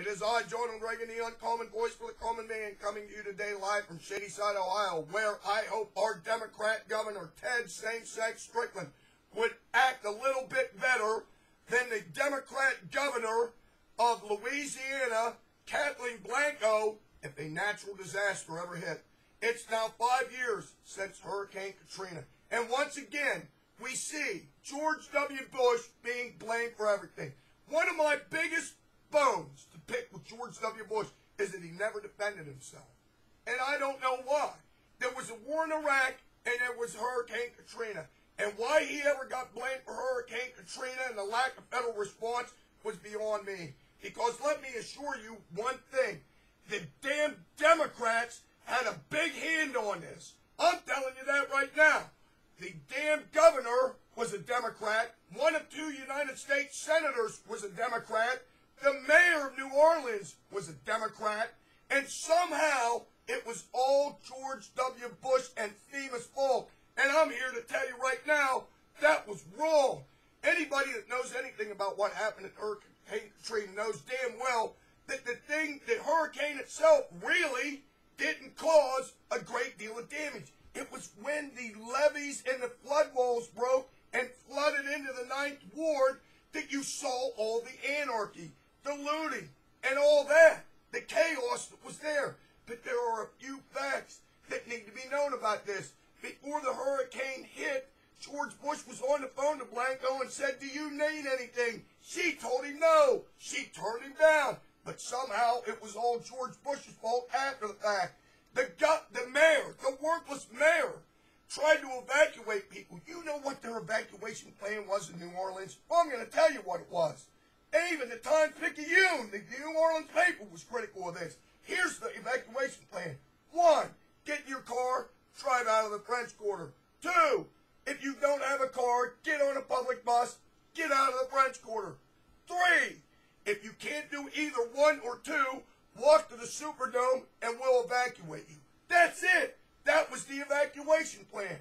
It is I, Jordan Reagan, the uncommon voice for the common man, coming to you today live from Shadyside, Ohio, where I hope our Democrat Governor Ted Same-Sex Strickland would act a little bit better than the Democrat Governor of Louisiana, Kathleen Blanco, if a natural disaster ever hit. It's now 5 years since Hurricane Katrina. And once again, we see George W. Bush being blamed for everything. One of my biggest bones to pick with George W. Bush is that he never defended himself. And I don't know why. There was a war in Iraq and there was Hurricane Katrina. And why he ever got blamed for Hurricane Katrina and the lack of federal response was beyond me. Because let me assure you one thing. The damn Democrats had a big hand on this. I'm telling you that right now. The damn governor was a Democrat. One of two United States senators was a Democrat. The mayor of New Orleans was a Democrat. And somehow it was all George W. Bush and FEMA's fault. And I'm here to tell you right now, that was wrong. Anybody that knows anything about what happened at Hurricane Katrina knows damn well that the hurricane itself really didn't cause a great deal of damage. It was when the levees and the flood walls broke and flooded into the 9th Ward that you saw all the anarchy, the looting, and all that, the chaos that was there. But there are a few facts that need to be known about this. Before the hurricane hit, George Bush was on the phone to Blanco and said, "Do you need anything?" She told him no. She turned him down. But somehow it was all George Bush's fault after the fact. The mayor, the worthless mayor, tried to evacuate people. You know what their evacuation plan was in New Orleans? Well, I'm going to tell you what it was. Even the Times-Picayune, the New Orleans paper, was critical of this. Here's the evacuation plan. 1, get in your car, drive out of the French Quarter. 2, if you don't have a car, get on a public bus, get out of the French Quarter. 3, if you can't do either 1 or 2, walk to the Superdome and we'll evacuate you. That's it. That was the evacuation plan.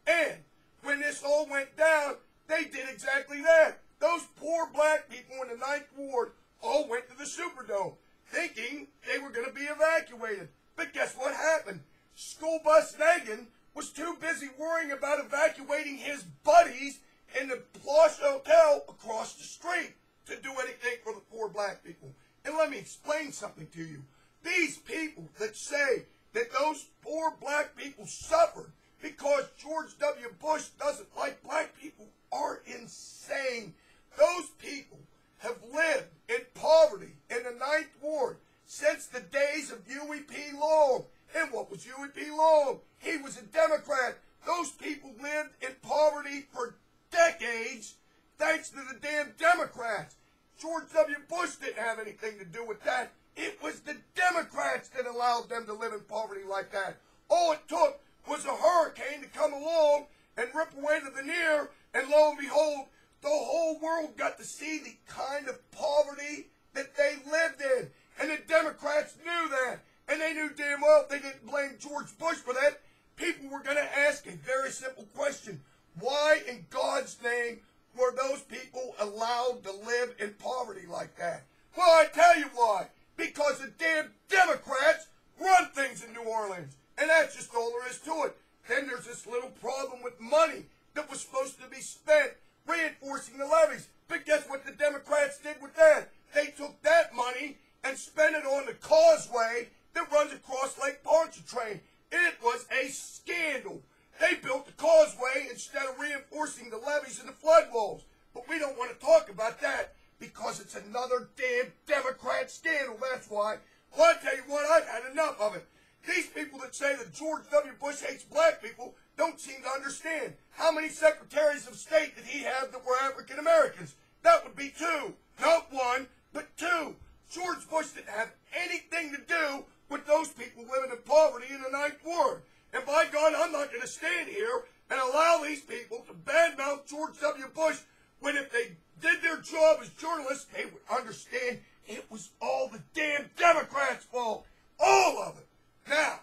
And when this all went down, they did exactly that. Those poor black people in the 9th Ward all went to the Superdome thinking they were going to be evacuated. But guess what happened? School Bus Nagin was too busy worrying about evacuating his buddies in the Plush Hotel across the street to do anything for the poor black people. And let me explain something to you. These people that say that those poor black people suffered because George W. Bush doesn't like black people are insane. Those people have lived in poverty in the 9th Ward since the days of Huey P. Long. And what was Huey P. Long? He was a Democrat. Those people lived in poverty for decades thanks to the damn Democrats. George W. Bush didn't have anything to do with that. It was the Democrats that allowed them to live in poverty like that. All it took was a hurricane to come along and rip away the veneer, and lo and behold, the whole world got to see the kind of poverty that they lived in. And the Democrats knew that. And they knew damn well if they didn't blame George Bush for that, people were going to ask a very simple question. Why in God's name were those people allowed to live in poverty like that? Well, I tell you why. Because the damn Democrats run things in New Orleans. And that's just all there is to it. Then there's this little problem with money that was supposed to be spent reinforcing the levees. But guess what the Democrats did with that? They took that money and spent it on the causeway that runs across Lake Pontchartrain. It was a scandal. They built the causeway instead of reinforcing the levees and the flood walls. But we don't want to talk about that because it's another damn Democrat scandal, that's why. Well, I tell you what, I've had enough of it. These people that say that George W. Bush hates black people don't seem to understand. How many secretaries of state did he have that were African Americans? That would be 2. Not 1, but 2. George Bush didn't have anything to do with those people living in poverty in the 9th Ward. And by God, I'm not going to stand here and allow these people to badmouth George W. Bush when if they did their job as journalists, they would understand it was all the damn Democrats' fault. All of it. Now,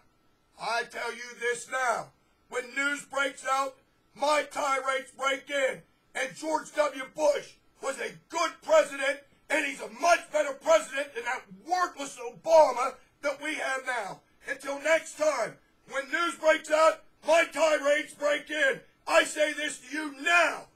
I tell you this now. When news breaks out, my tirades break in. And George W. Bush was a good president, and he's a them now. Until next time, when news breaks out, my tirades break in. I say this to you now.